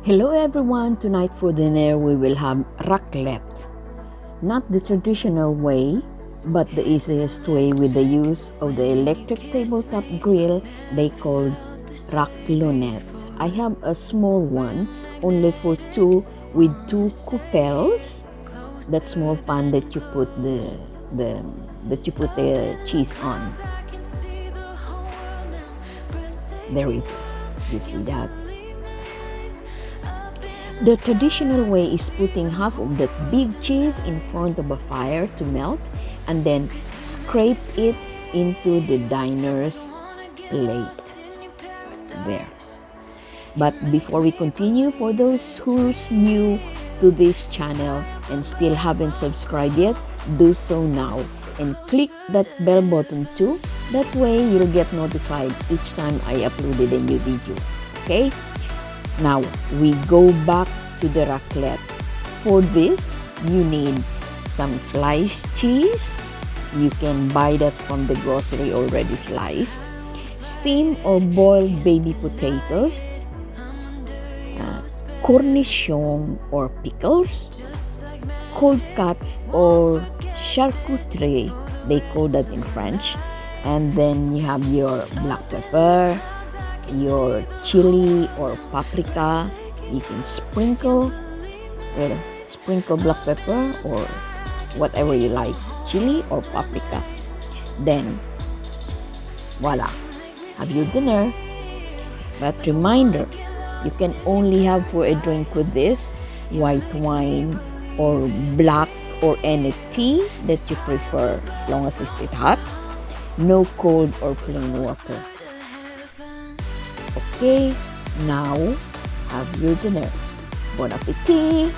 Hello everyone, tonight for dinner we will have raclette. Not the traditional way, but the easiest way with the use of the electric tabletop grill they call raclonette. I have a small one, only for two, with two coupelles. That small pan that you put the cheese on. There it is. You see that? The traditional way is putting half of that big cheese in front of a fire to melt and then scrape it into the diner's plate. There. But before we continue, for those who's new to this channel and still haven't subscribed yet, do so now and click that bell button too. That way you'll get notified each time I uploaded a new video. Okay? Now, we go back to the raclette. For this, you need some sliced cheese. You can buy that from the grocery already sliced. Steamed or boiled baby potatoes. Cornichons or pickles. Cold cuts or charcuterie. They call that in French. And then you have your black pepper, your chili or paprika. You can sprinkle black pepper or whatever you like, chili or paprika. Then voila, have your dinner. But reminder, you can only have for a drink with this white wine or black or any tea that you prefer, as long as it's hot. No cold or plain water. Okay, now have your dinner. Bon appetit!